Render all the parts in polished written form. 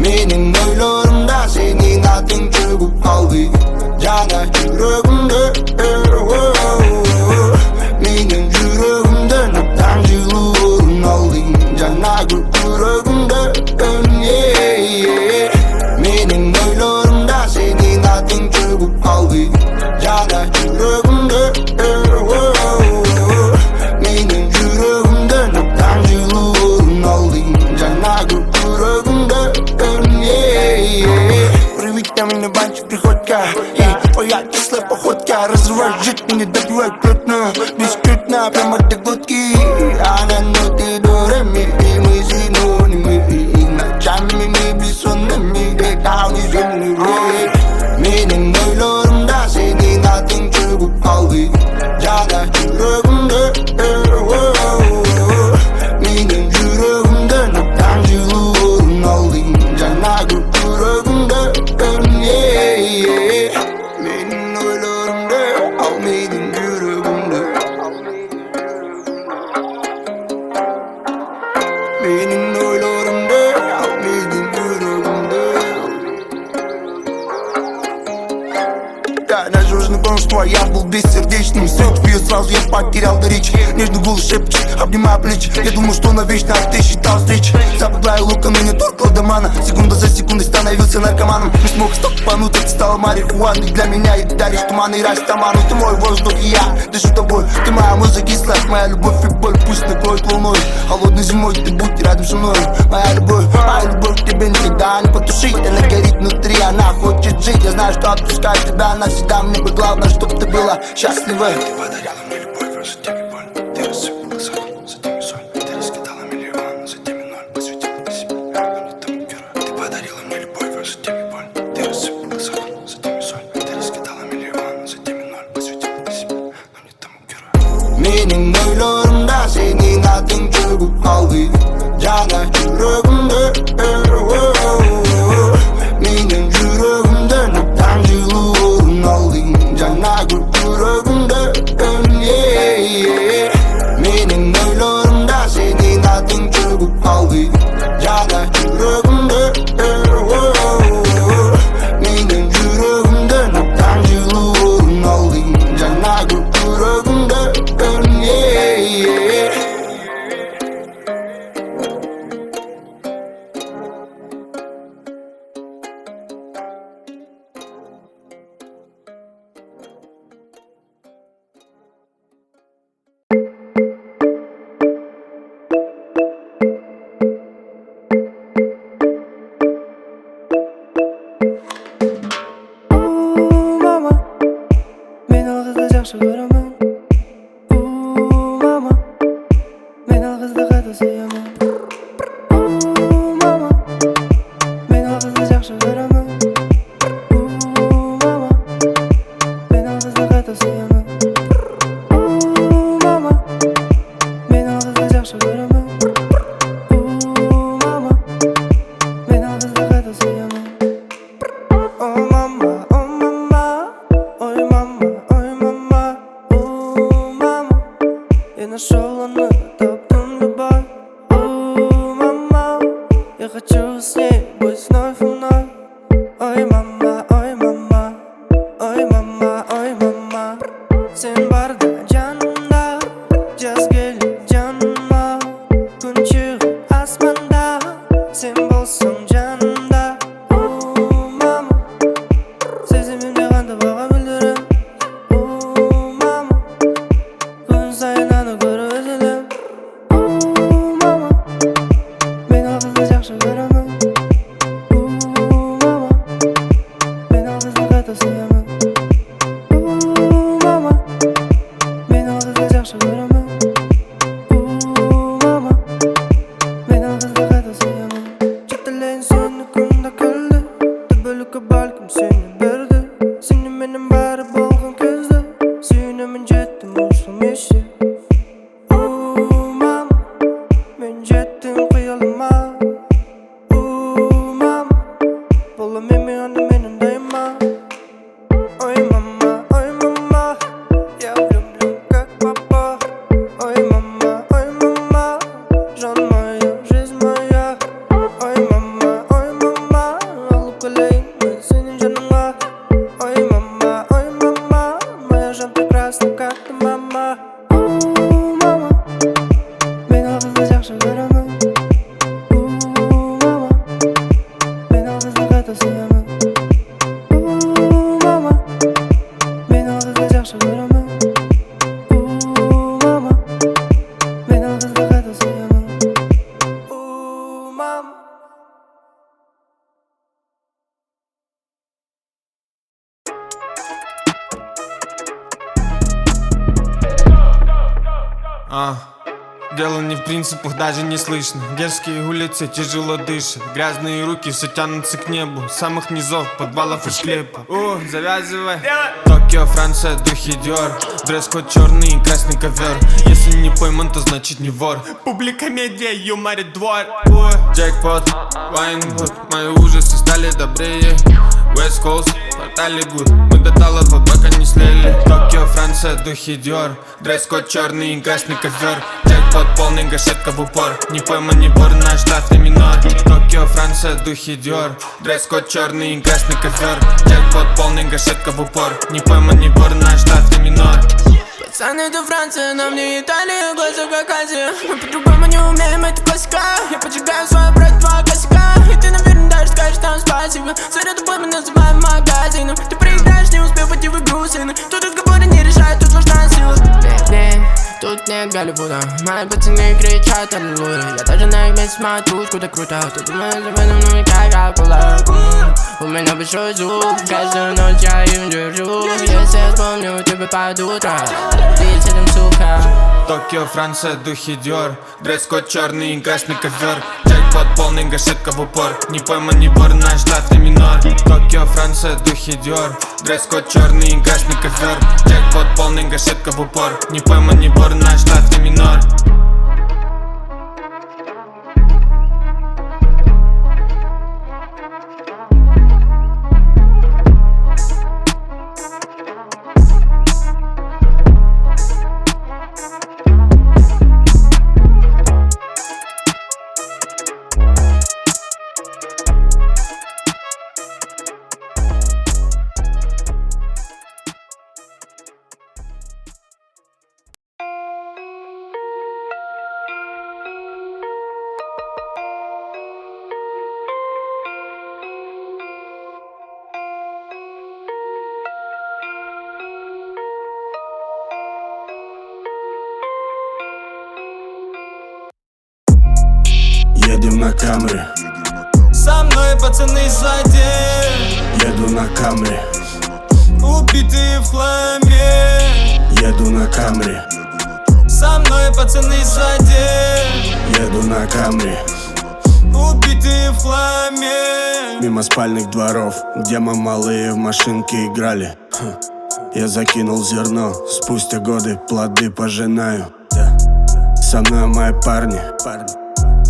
Mening oylarımda senin adın çıkıp kaldı. Cana yüreğimde mening yüreğimde noktan yılın aldın. Cana yüreğimde mening oylarımda senin adın çıkıp kaldı. Cana yüreğimde mening yüreğimde noktan yılın aldın. Cana yüreğimde Привитамины банчик приходька Твоя кислая походка Разрывает жизнь, не добивает плотно Бескрытно, прямо до глотки Она ноты до реми И мы синонимы И ночами мы бессонными Где-то внизу Mening oylarımda senin adın çıkıp kaldı. Cana yüreğimde mening yüreğimde noktan yılın aldın. Cana yüreğimde mening oylarımda al mening yüreğimde mening oylarımda al mening yüreğimde. Да, надежный голос твой, я был бессердечным. Свет ее сразу я потерял до речи. Нежный голос шепчет, обнимая плечи. Я думал, что навечно ты считал встречи. Забывая лука, но не только домана. Секунда за секундой становился наркоманом. Не смог стопануть, это стало марихуаной. Для меня и даришь туман и растаману. Ты мой воздух и я дышу тобой. Ты моя музыка и сладкая, моя любовь и боль. Пусть накроет волной, холодной зимой ты будь рядом со мной. Моя любовь к тебе никогда не потушить. Она горит внутри, она хочет жить. Я знаю, что отпускать тебя навсегда. Мне бы главное, чтоб ты была счастлива. Ты подарила мне любовь, а затем и боль. Ты рассыпала соль, затем и соль. Ты раскидала миллион, затем и ноль. Посвятила ты себя, а не тому герою. Ты подарила мне любовь, а затем и боль. Ты рассыпала соль, затем и соль. Ты раскидала миллион, затем и ноль. Посвятила ты себя, а не тому герою. Mening oylarımda senin adın çıkıp kaldı. Cana yüreğimde mening yüreğimde noktan yılın aldın. Cana yüreğimde mening oylarımda senin adın çıkıp kaldı. Cana yüreğimde mening yüreğimde noktan yılın aldın. Cana yüreğimde Mama, men alg'izda yaxshi ko'raman. Mama, men alg'izda qattiq sevaman. Mama, men alg'izda yaxshi ko'raman. Mama, men alg'izda qattiq sevaman. Mama, men alg'izda yaxshi ko'raman. Mama, men alg'izda qattiq sevaman. Oh mama, oh mama, ой мама, oh mama, я нашел таптым любовь. Oh мама, я хочу с ней быть вновь и вновь. Ой мама, ой мама, ой мама, ой мама, sen barda janimda, jaz kelib janimga, kun chiqib osmonda, sen bo'lsang janimda. Oh mama, sezimimga qanday baho bildiraman. Oh mama, kun sayin uni ko'rib ezilaman. Oh mama, men alg'izda yaxshi ko'raman. Oh mama, men alg'izda qattiq sevaman. Oh mama, men alg'izda yaxshi ko'raman. Oh mama, men alg'izda qattiq sevaman. Chetlayin seni kunda kuldi, tabaluka balkim seni berdi. Seni mening bari bo'lgan ko'zda, suyunaman jetdim o'zim eshdi. Oh mama, men jetdim qiyolimga. Oh Дело не в принципах, даже не слышно. Дерзкие улицы тяжело дышат. Грязные руки все тянутся к небу. С самых низов, подвалов и склепа. Завязывай. Токио, Франция, духи Диор. Дресс-код черный и красный ковер. Если не пойман, то значит не вор. Публика медиа, юморит двор. Джекпот, Вайнвуд. Мои ужасы стали добрее. West Coast, портали гуд. Мы до талого пока не слили. Токио, Франция, духи Диор. Дресс-код черный и красный ковер. Джекпот полный, гашетка в упор. Не пойман, не вор, наш штат и минор. Токио, Франция, духи Диор. Дресс-код черный и красный ковер. Джекпот полный, гашетка в упор. Не пойман, не вор, наш штат и минор. Пацаны, это Франция, нам не Италия, глаза как Азия. Мы по-другому не умеем, это классика. Я поджигаю свой брат, два косяка. И ты, наверное, даже скажешь там спасибо. За тобой мы называем магазином. Ты проиграешь, не успев войти в игру, сын. Тут разговоры не решают, тут важна сила. Тут нет Голливуда. Мои пацаны кричат аллилуйя. Я даже на их месте смотрю, куда круто. Ты думаешь об этом, ну не как акула. У меня большой зуб, каждую ночь я им держу. Если я вспомню тебя под утро, ты с этим сука. Токио, Франция, духи Диор. Дресс-код черный и красный ковер. Джекпот полный, гашетка в упор. Не пойман, не вор, наш штат и минор. Токио, Франция, духи Диор. Дресс-код черный и красный ковер. Джекпот полный, гашетка в упор. Не пойман, не вор, наш штат и минор. Едем на Камри. Со мной пацаны сзади. Еду на Камри. Убитые в хламе. Еду на Камри. Со мной пацаны сзади. Еду на Камри. Убитые в хламе. Мимо спальных дворов, где мы малые в машинке играли. Я закинул зерно, спустя годы плоды пожинаю. Со мной мои парни.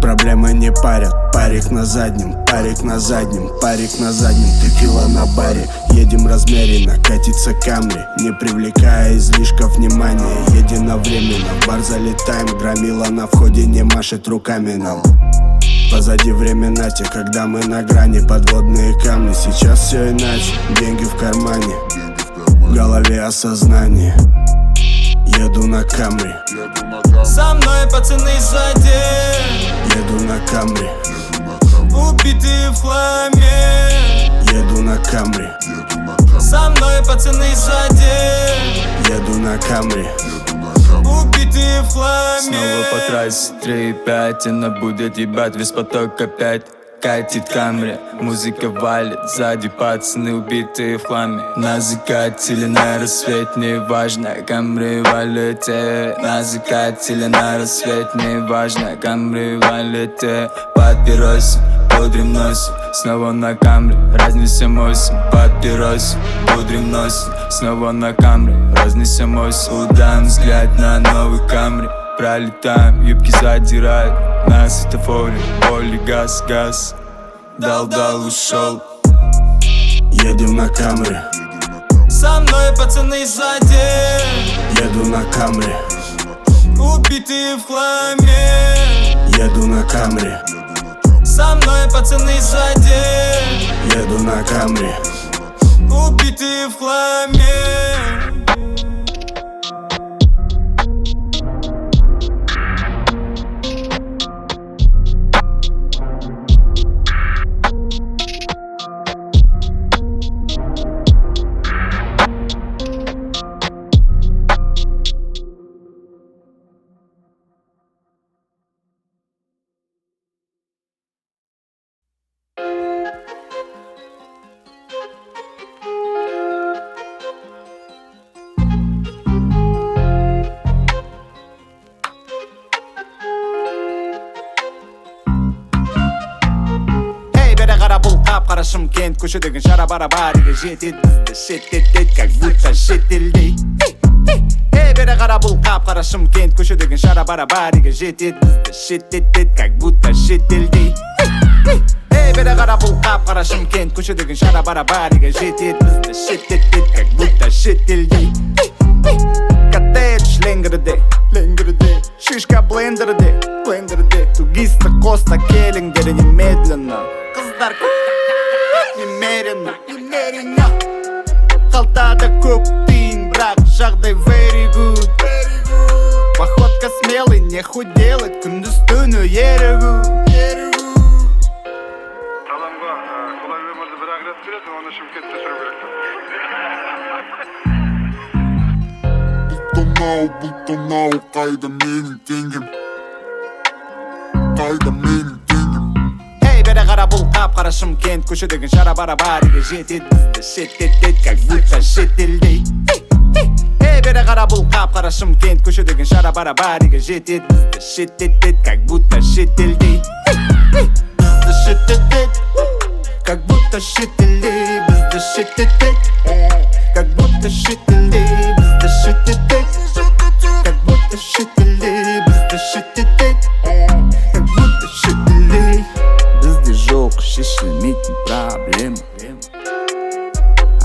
Проблемы не парят. Парик на заднем, парик на заднем, парик на заднем. Текила на баре. Едем размеренно, катится Камри, не привлекая излишков внимания. Единовременно в бар залетаем. Громила на входе не машет руками нам. Позади времена те, когда мы на грани. Подводные камни, сейчас все иначе. Деньги в кармане, в голове осознание. Еду на Камри. Со мной пацаны сзади. Еду на Камри. Убитые в хламе. Еду на Камри. Со мной пацаны сзади. Еду на Камри. Убитые в хламе. Снова по трассе 3,5, она будет ебать весь поток опять. Катит Камри, музыка валит, сзади пацаны убитые в хламе. На закате или на рассвете, не важно, Камри валит. На закате или на рассвете, не важно, Камри валит. Папиросы, пудрим носик, снова на Камри, разнесем осень. Папиросы, пудрим носик, снова на Камри, разнесем осень. Удаем взгляд на новый Камри. Пролетаем, юбки задирают на светофоре, поле газ, газ. Дал, ушел. Едем на Камри. Со мной пацаны сзади. Еду на Камри. Убитые в хламе. Еду на Камри. Со мной пацаны сзади. Еду на Камри. Убитые в хламе. қап-қара Шымкент көшедегі жара бара бариге жетет бізді шеттетет, как будто шетелдей. Эй, бері қара бұл қап-қара Шымкент көшедегі жара бара бариге жетет бізді шеттетет, как будто шетелдей. Эй, бері қара бұл қап-қара Шымкент көшедегі жара бара бариге жетет бізді шеттетет, как будто шетелдей. Коттедж ленгірде, шишка блендерде, тугисті коста келіңдері немедленно. Қыздар көп, немеренно, қалтада көп тиын, бірақ жағдай very good. Походка смелый, не худелать, күндіз түні ерігу. Адамға қолай өмірді бір ақ рет береді, оны Шымкентте жүру керек. Бұлтонау, қайда менің теңгем? Эй, бері қара бұл қап-қара Шымкент көшедегі жара бара бариге жетет бізді шеттетет, как будто шетелдей. Эй, бері қара бұл қап-қара Шымкент көшедегі жара бара бариге жетет бізді шеттетет, как будто шетелдей. Бізді шеттетет, как будто шетелдей, бізді шеттетет, как будто шетелдей, бізді шеттетет, как будто шетелдей, бізді шеттетет, как будто шетелдей. Бізде жоқ шешілмейтін проблема,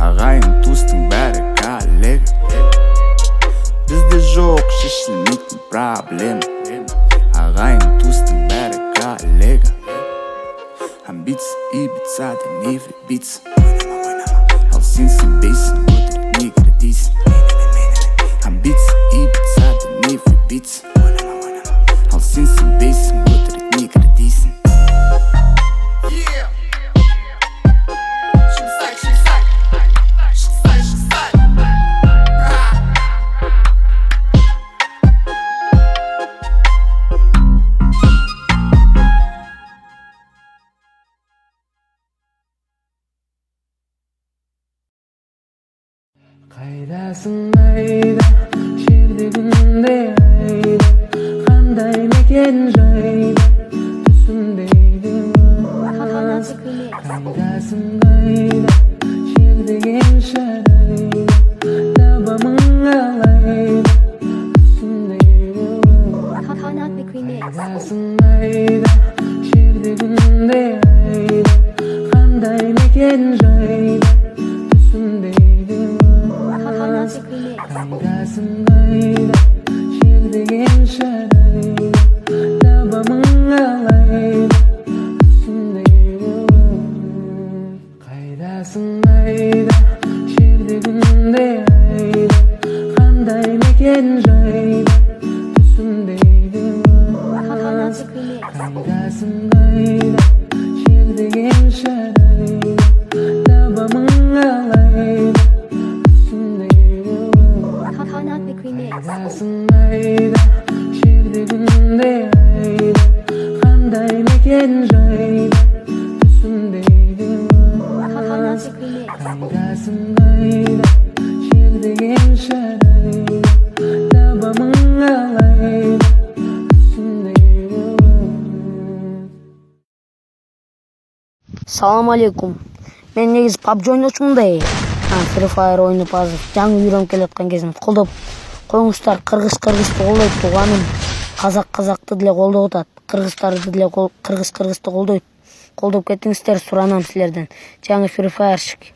ағайын туыстың бәрі коллега. Бізде жоқ шешілмейтін проблема, ағайын туыстың бәрі коллега. Амбиция и биться, да не влюбиться. Ал сен сенбейсің, өтірік неге дейсің. Амбиция и биться, да не влюбиться. Ал сен сенбейсің, өтірік неге дейсің. Қайдасың айда, жердегінде айда, қандай мекен жайда, түсіндейді мас. Қайдасың айда, жердеген шарайда, табамың алайда, түсіндейді мас. Қайдасың айда, жердегінде айда, қандай мекен жайда, түсіндейді мас. Қайдасың айда, жердеген шарайда, табамың алайда, түсіндейді мас. Қайдасың айда, жердегінде айда, қандай мекен жайда, түсіндейді мас. Қайдасың айда, жердеген шарайда, табамың алайда, түсіндейді мас. Қайдасың айда, жердегінде айда, қандай мекен жайда, түсіндейді мас. Қайдасың айда, жердеген шарайда, табамың алайда, түсіндейді мас. Салам алейкум. Мен негізі PUBG ойнаушымын да. Free Fire ойнап азыр жаңы үйреніп келе жатқан кезім. Қолдап қойыңыздар, қырғызды қолдайды, туғаным. Қазақты деле қолдап атат. Қырғыздарды деле қырғызды қолдайды. Қолдап кетіңіздер, сұранам сілерден. Жаңы Free Fire шық.